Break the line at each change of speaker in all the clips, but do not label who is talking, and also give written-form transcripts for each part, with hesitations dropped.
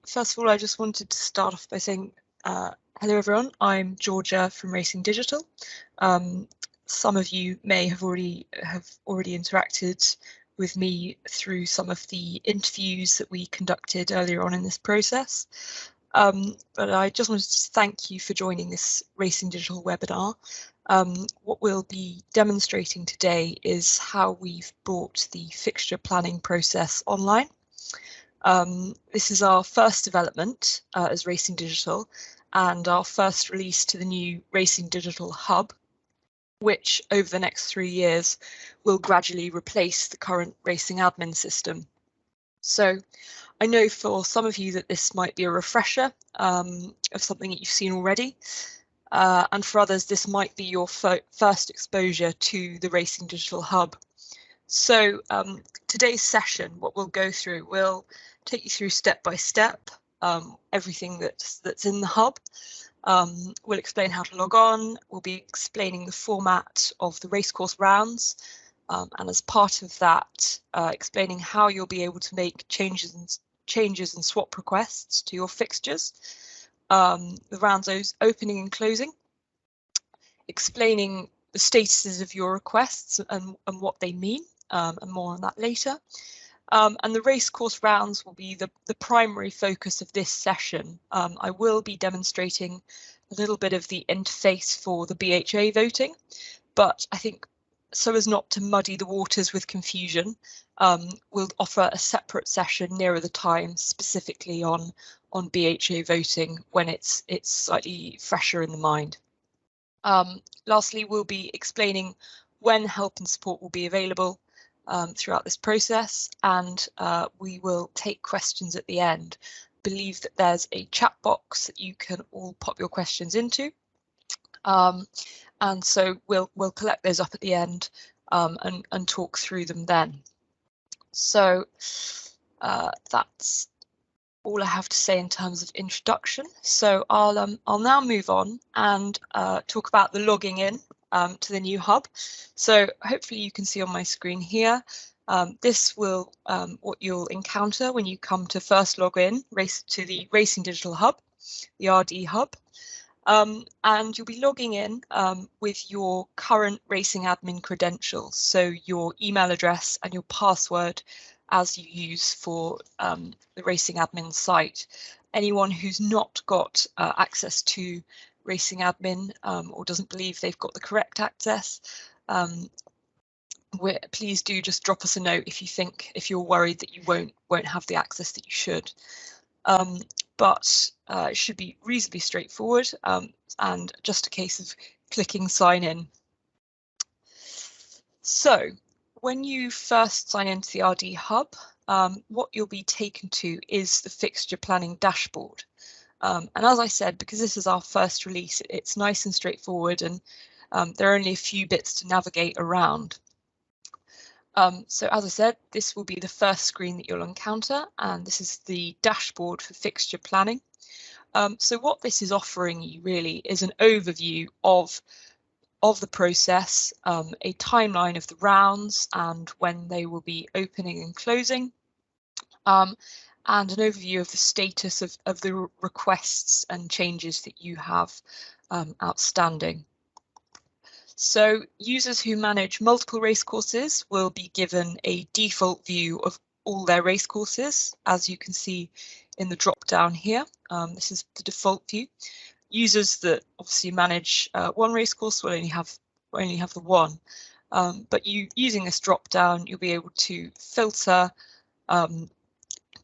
First of all, I just wanted to start off by saying hello everyone, I'm Georgia from Racing Digital. Some of you may have already interacted with me through some of the interviews that we conducted earlier on in this process. But I just wanted to thank you for joining this Racing Digital webinar. What we'll be demonstrating today is how we've brought the fixture planning process online. This is our first development as Racing Digital and our first release to the new Racing Digital Hub, which over the next 3 years will gradually replace the current racing admin system. So I know for some of you that this might be a refresher of something that you've seen already, and for others this might be your first exposure to the Racing Digital Hub. So today's session, what we'll go through, we'll take you through step by step everything that's in the hub. We'll explain how to log on. We'll be explaining the format of the racecourse rounds, and as part of that, explaining how you'll be able to make changes and swap requests to your fixtures, the rounds opening and closing, explaining the statuses of your requests and what they mean, and more on that later. And the racecourse rounds will be the primary focus of this session. I will be demonstrating a little bit of the interface for the BHA voting, but I think so as not to muddy the waters with confusion, we'll offer a separate session nearer the time, specifically on BHA voting when it's slightly fresher in the mind. Lastly, we'll be explaining when help and support will be available throughout this process, and we will take questions at the end. Believe that there's a chat box that you can all pop your questions into, and so we'll collect those up at the end and talk through them then. So that's all I have to say in terms of introduction. So I'll now move on and talk about the logging in to the new hub. So hopefully you can see on my screen here, this will what you'll encounter when you come to first log in to the Racing Digital Hub, the RD Hub, and you'll be logging in with your current racing admin credentials, so your email address and your password as you use for the racing admin site. Anyone who's not got access to racing admin or doesn't believe they've got the correct access, please do just drop us a note if you're worried that you won't have the access that you should. But it should be reasonably straightforward and just a case of clicking sign in. So when you first sign into the RD Hub, what you'll be taken to is the fixture planning dashboard. And as I said, because this is our first release, it's nice and straightforward, and there are only a few bits to navigate around. So as I said, this will be the first screen that you'll encounter, and this is the dashboard for fixture planning. So what this is offering you really is an overview of the process, a timeline of the rounds and when they will be opening and closing, and an overview of the status of the requests and changes that you have outstanding. So users who manage multiple racecourses will be given a default view of all their racecourses, as you can see in the drop down here. This is the default view. Users that obviously manage one racecourse will only have the one, but using this drop down, you'll be able to filter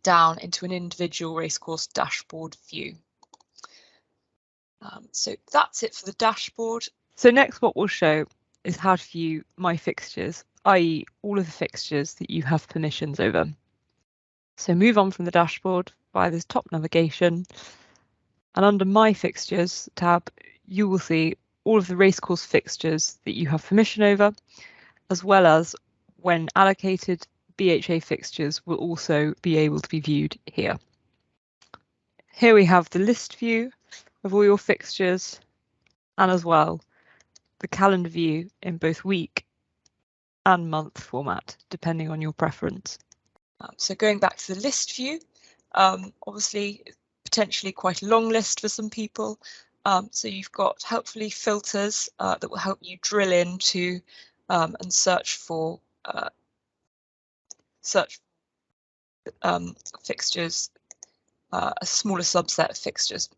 down into an individual racecourse dashboard view. So that's it for the dashboard.
So next what we'll show is how to view My Fixtures, i.e. all of the fixtures that you have permissions over. So move on from the dashboard via this top navigation, and under My Fixtures tab you will see all of the racecourse fixtures that you have permission over, as well as, when allocated, BHA fixtures will also be able to be viewed here. Here we have the list view of all your fixtures, and as well the calendar view in both week and month format, depending on your preference.
So going back to the list view, Obviously, potentially quite a long list for some people. So you've got helpfully filters that will help you drill into and search for fixtures, a smaller subset of fixtures.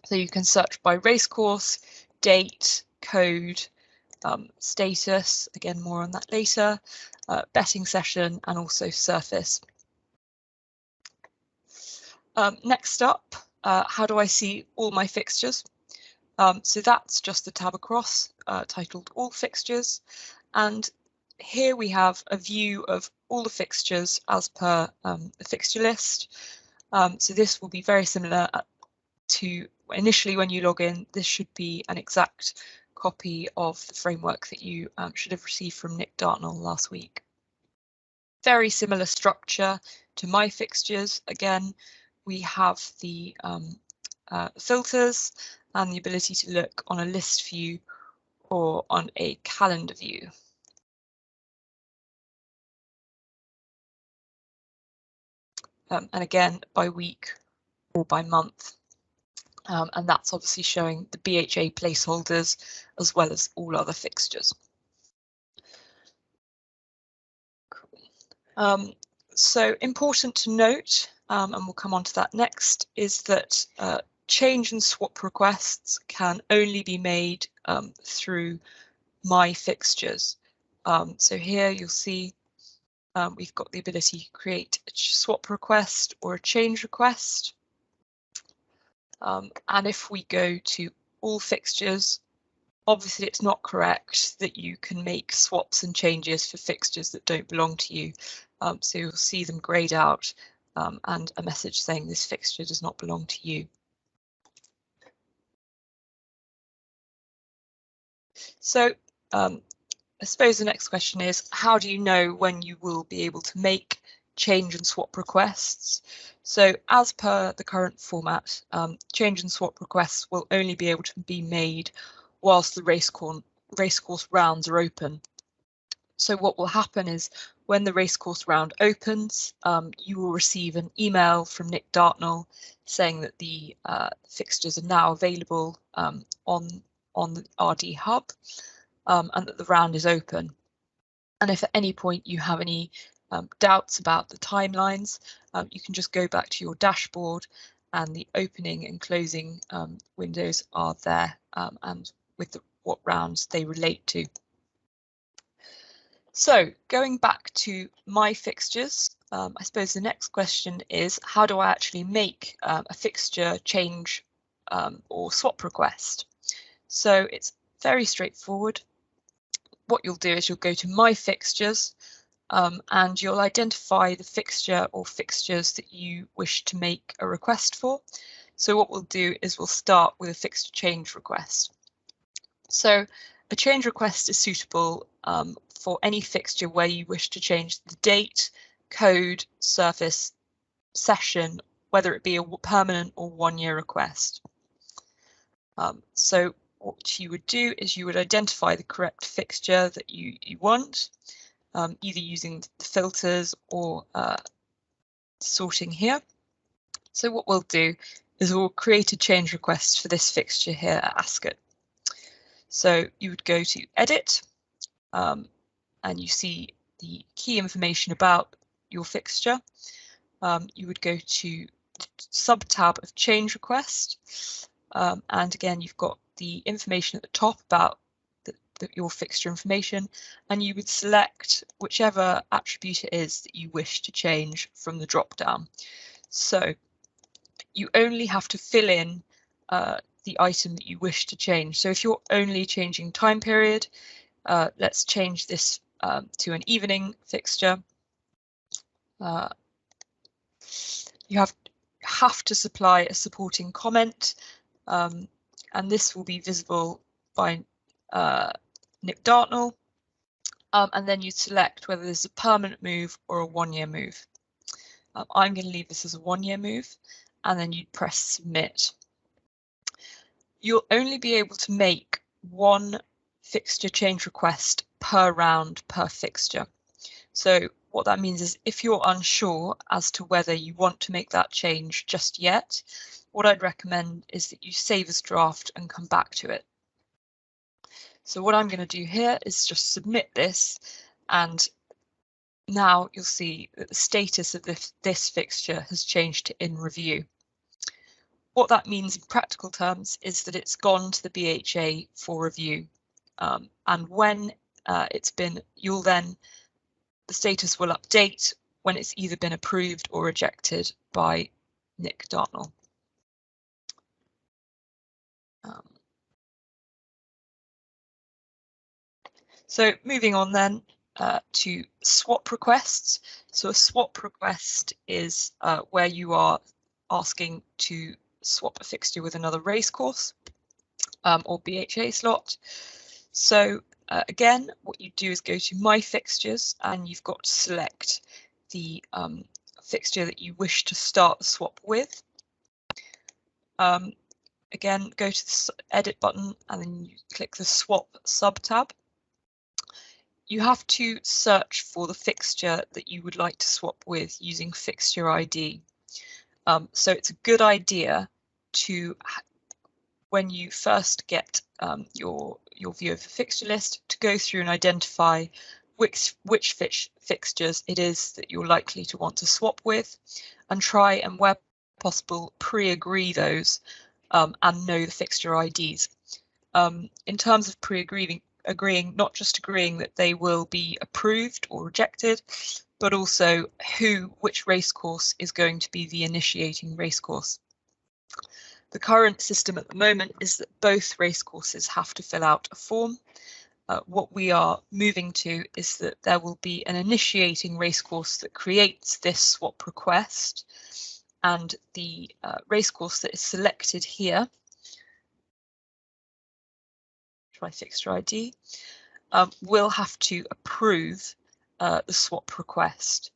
So you can search by racecourse, date, code, status, again more on that later, betting session, and also surface. Next up, how do I see all my fixtures? So that's just a tab across titled All Fixtures, and here we have a view of all the fixtures as per the fixture list. So this will be very similar to initially when you log in. This should be an exact copy of the framework that you should have received from Nick Dartnell last week. Very similar structure to my fixtures. Again, we have the filters and the ability to look on a list view or on a calendar view. And again, by week or by month. And that's obviously showing the BHA placeholders as well as all other fixtures. Cool. So important to note, and we'll come on to that next, is that change and swap requests can only be made through my fixtures. So here you'll see we've got the ability to create a swap request or a change request. And if we go to all fixtures, obviously it's not correct that you can make swaps and changes for fixtures that don't belong to you. So you'll see them grayed out and a message saying this fixture does not belong to you. So I suppose the next question is, how do you know when you will be able to make change and swap requests? So as per the current format, change and swap requests will only be able to be made whilst the racecourse rounds are open. So what will happen is when the racecourse round opens, you will receive an email from Nick Dartnell saying that the fixtures are now available on the RD Hub. And that the round is open. And if at any point you have any doubts about the timelines, you can just go back to your dashboard and the opening and closing windows are there and with what rounds they relate to. So going back to my fixtures, I suppose the next question is, how do I actually make a fixture change or swap request? So it's very straightforward. What you'll do is you'll go to My Fixtures and you'll identify the fixture or fixtures that you wish to make a request for. So what we'll do is we'll start with a fixture change request. So a change request is suitable for any fixture where you wish to change the date, code, surface, session, whether it be a permanent or one-year request. So what you would do is you would identify the correct fixture that you want, either using the filters or sorting here. So what we'll do is we'll create a change request for this fixture here at Ascot. So you would go to Edit, and you see the key information about your fixture. You would go to the sub-tab of Change Request, and again you've got the information at the top about your fixture information, and you would select whichever attribute it is that you wish to change from the drop down. So you only have to fill in the item that you wish to change. So if you're only changing time period, let's change this to an evening fixture. You have to supply a supporting comment, and this will be visible by Nick Dartnell, and then you select whether there's a permanent move or a one-year move. I'm going to leave this as a one-year move, and then you'd press submit. You'll only be able to make one fixture change request per round per fixture. So what that means is if you're unsure as to whether you want to make that change just yet, what I'd recommend is that you save as draft and come back to it. So what I'm going to do here is just submit this, and now you'll see that the status of this fixture has changed to in review. What that means in practical terms is that it's gone to the BHA for review, and when it's been, the status will update when it's either been approved or rejected by Nick Dartnell. So moving on then to swap requests. So a swap request is where you are asking to swap a fixture with another racecourse or BHA slot. So again, what you do is go to My Fixtures, and you've got to select the fixture that you wish to start the swap with. Again, go to the Edit button, and then you click the Swap sub-tab. You have to search for the fixture that you would like to swap with using Fixture ID. So it's a good idea to, when you first get your view of the fixture list, to go through and identify which fixtures it is that you're likely to want to swap with, and try and, where possible, pre-agree those and know the fixture IDs. In terms of agreeing, not just agreeing that they will be approved or rejected, but also which racecourse is going to be the initiating racecourse. The current system at the moment is that both racecourses have to fill out a form. What we are moving to is that there will be an initiating racecourse that creates this swap request, and the racecourse that is selected here, try Fixture ID, will have to approve the swap request.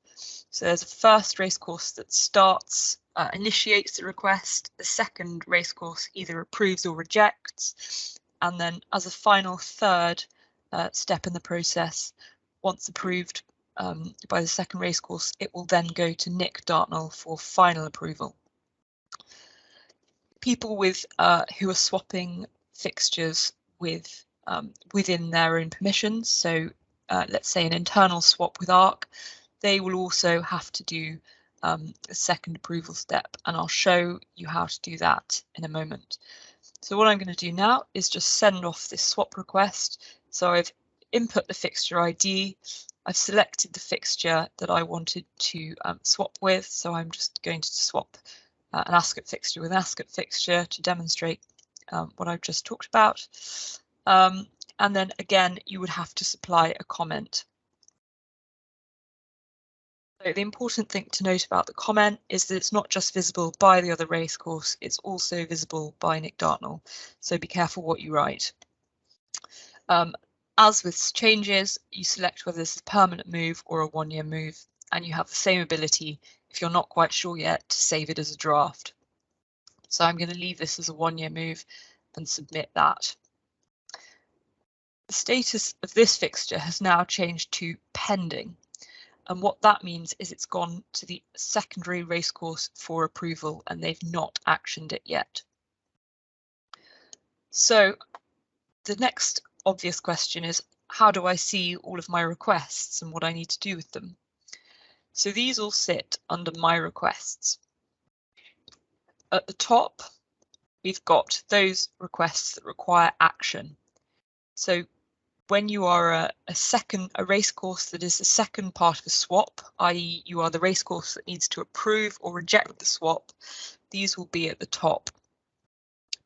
So there's a first racecourse that starts, initiates the request, the second racecourse either approves or rejects, and then as a final third step in the process, once approved by the second racecourse, it will then go to Nick Dartnell for final approval. People with who are swapping fixtures with within their own permissions, so let's say an internal swap with ARC, they will also have to do a second approval step, and I'll show you how to do that in a moment. So what I'm going to do now is just send off this swap request. So I've input the fixture ID, I've selected the fixture that I wanted to swap with, so I'm just going to swap an ASCII fixture with an ASCII fixture to demonstrate what I've just talked about. And then again, you would have to supply a comment. So the important thing to note about the comment is that it's not just visible by the other racecourse, it's also visible by Nick Dartnell. So be careful what you write. As with changes, you select whether this is a permanent move or a one-year move, and you have the same ability, if you're not quite sure yet, to save it as a draft. So I'm going to leave this as a one-year move and submit that. The status of this fixture has now changed to pending. And what that means is it's gone to the secondary racecourse for approval, and they've not actioned it yet. So the next obvious question is, how do I see all of my requests and what I need to do with them? So these all sit under My Requests. At the top, we've got those requests that require action. So when you are a racecourse that is the second part of a swap, i.e. you are the racecourse that needs to approve or reject the swap, these will be at the top.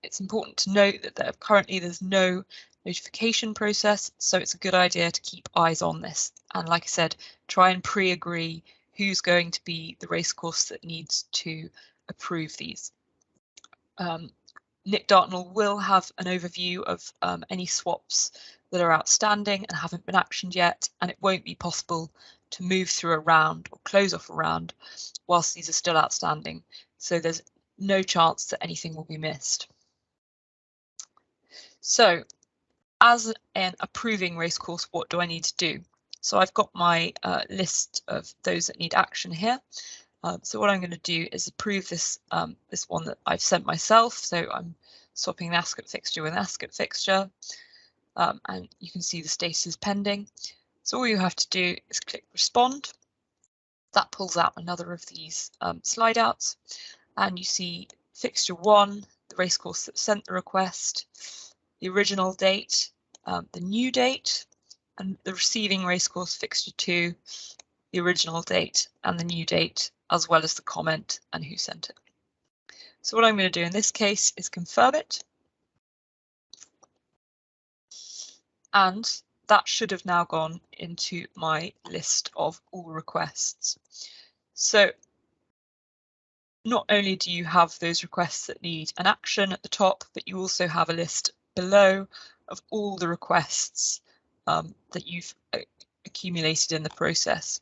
It's important to note that currently there's no notification process, so it's a good idea to keep eyes on this. And like I said, try and pre-agree who's going to be the racecourse that needs to approve these. Nick Dartnell will have an overview of any swaps that are outstanding and haven't been actioned yet, and it won't be possible to move through a round or close off a round whilst these are still outstanding. So there's no chance that anything will be missed. So as an approving racecourse, what do I need to do? So I've got my list of those that need action here. So what I'm going to do is approve this this one that I've sent myself. So I'm swapping the ASCII fixture with an ASCII fixture, and you can see the status is pending. So all you have to do is click respond. That pulls out another of these slide outs, and you see fixture 1, the racecourse that sent the request, the original date, the new date, and the receiving racecourse fixture 2, the original date and the new date, as well as the comment and who sent it. So what I'm going to do in this case is confirm it. And that should have now gone into my list of all requests. So not only do you have those requests that need an action at the top, but you also have a list below of all the requests that you've accumulated in the process.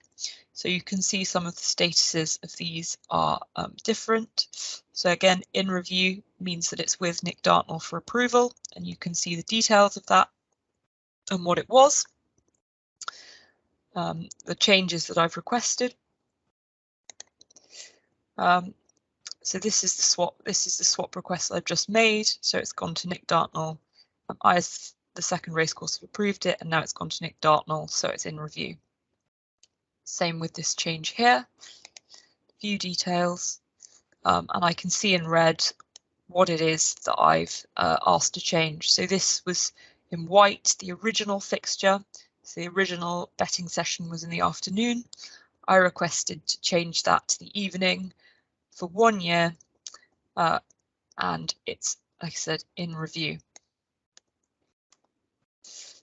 So you can see some of the statuses of these are different. So again, in review means that it's with Nick Dartnell for approval, and you can see the details of that and what it was, the changes that I've requested. So this is the swap. This is the swap request that I've just made. So it's gone to Nick Dartnell. I, as the second racecourse, have approved it, and now it's gone to Nick Dartnell, so it's in review. Same with this change here. View details, and I can see in red what it is that I've asked to change. So this was in white, the original fixture. So the original betting session was in the afternoon. I requested to change that to the evening for 1 year, and it's, like I said, in review.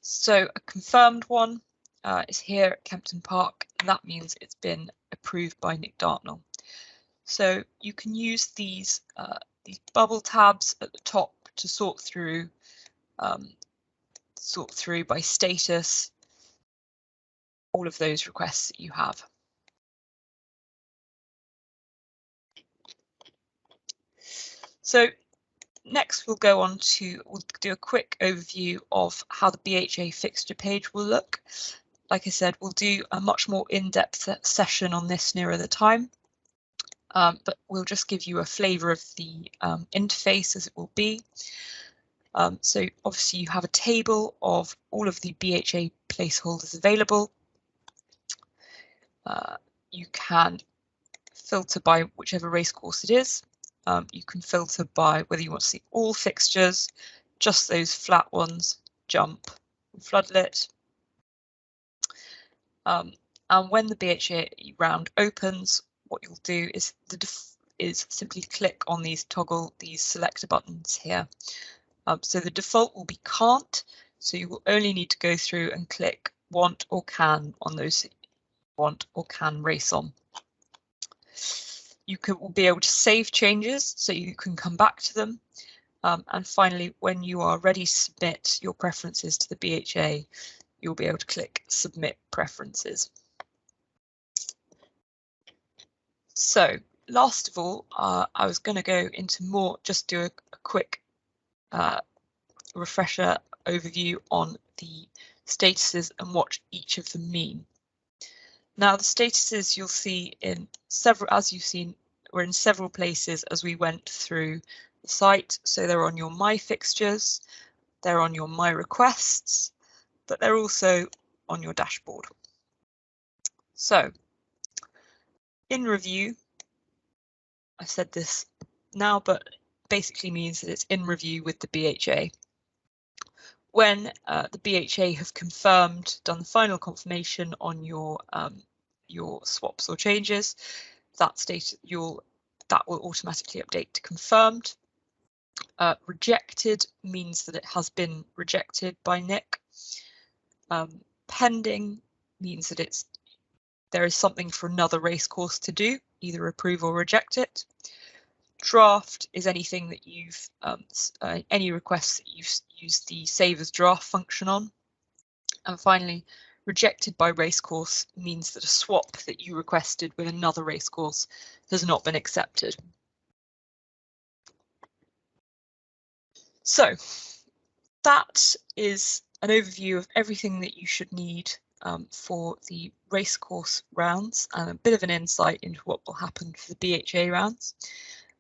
So a confirmed one is here at Kempton Park, and that means it's been approved by Nick Dartnell. So you can use these bubble tabs at the top to sort through by status all of those requests that you have. So next we'll do a quick overview of how the BHA fixture page will look. Like I said, we'll do a much more in-depth session on this nearer the time, but we'll just give you a flavour of the interface as it will be. So obviously you have a table of all of the BHA placeholders available. You can filter by whichever racecourse it is. You can filter by whether you want to see all fixtures, just those flat ones, jump, and floodlit. And when the BHA round opens, what you'll do is simply click on these selector buttons here. So the default will be can't, so you will only need to go through and click want or can on those want or can race on. You will be able to save changes, so you can come back to them. And finally, when you are ready to submit your preferences to the BHA, you'll be able to click Submit Preferences. So last of all, I was going to go into just do a quick refresher overview on the statuses and what each of them mean. Now the statuses you'll see in as you've seen, were in several places as we went through the site. So they're on your My Fixtures, they're on your My Requests, but they're also on your dashboard. So in review, I said this now, but basically means that it's in review with the BHA. When the BHA have done the final confirmation on your swaps or changes, that will automatically update to confirmed. Rejected means that it has been rejected by Nick. Pending means that there is something for another racecourse to do, either approve or reject it. Draft is anything that you've any requests that you've used the save as draft function on. And finally, rejected by racecourse means that a swap that you requested with another racecourse has not been accepted. So that is an overview of everything that you should need for the race course rounds and a bit of an insight into what will happen for the BHA rounds.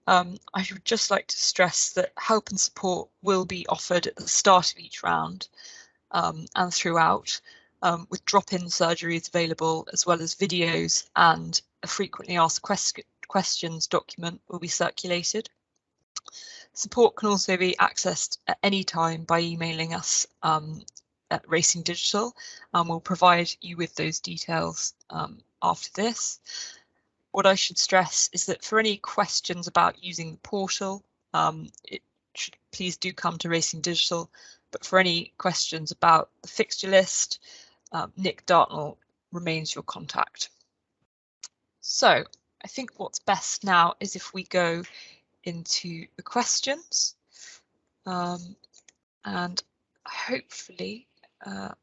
I would just like to stress that help and support will be offered at the start of each round and throughout, with drop-in surgeries available, as well as videos, and a frequently asked questions document will be circulated. Support can also be accessed at any time by emailing us at Racing Digital, and we'll provide you with those details after this. What I should stress is that for any questions about using the portal, please do come to Racing Digital, but for any questions about the fixture list, Nick Dartnell remains your contact. So I think what's best now is if we go into the questions, and hopefully let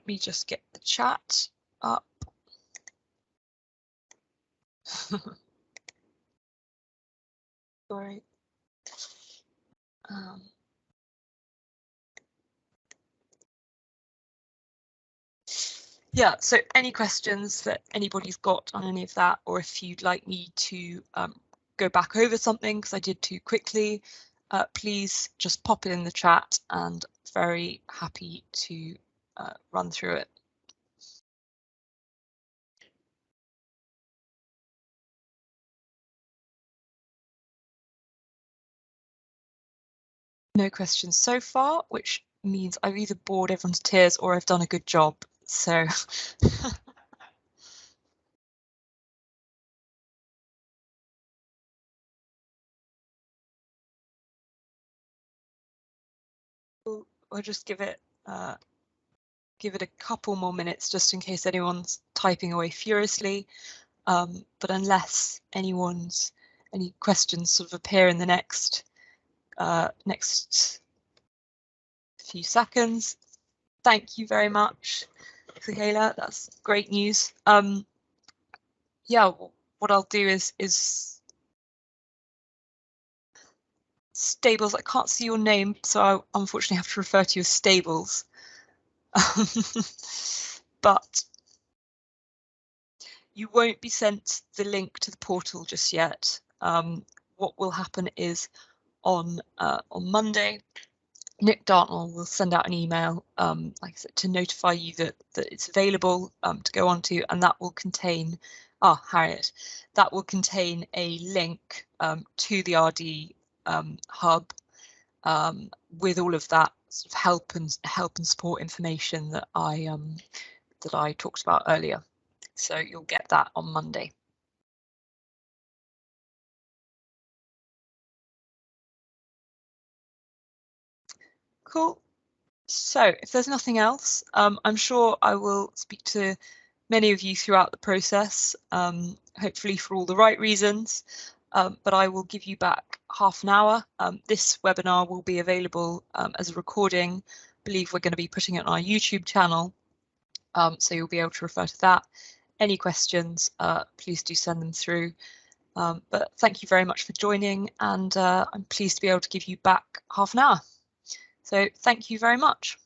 me just get the chat up. Sorry. Yeah, so any questions that anybody's got on any of that, or if you'd like me to go back over something because I did too quickly, please just pop it in the chat, and very happy to run through it. No questions so far, which means I've either bored everyone to tears or I've done a good job. So we'll just give it a couple more minutes just in case anyone's typing away furiously. But unless any questions sort of appear in the next few seconds, thank you very much, Michaela. That's great news. Yeah, what I'll do is Stables. I can't see your name, so I unfortunately have to refer to you as Stables. But you won't be sent the link to the portal just yet. What will happen is on Monday, Nick Dartnell will send out an email, like I said, to notify you that it's available to go onto, and that will contain, Harriet, that will contain a link to the RD hub with all of that sort of help and support information that I talked about earlier. So you'll get that on Monday. Cool. So if there's nothing else, I'm sure I will speak to many of you throughout the process, hopefully for all the right reasons, but I will give you back half an hour. This webinar will be available as a recording. I believe we're going to be putting it on our YouTube channel, so you'll be able to refer to that. Any questions, please do send them through. But thank you very much for joining, and I'm pleased to be able to give you back half an hour. So thank you very much.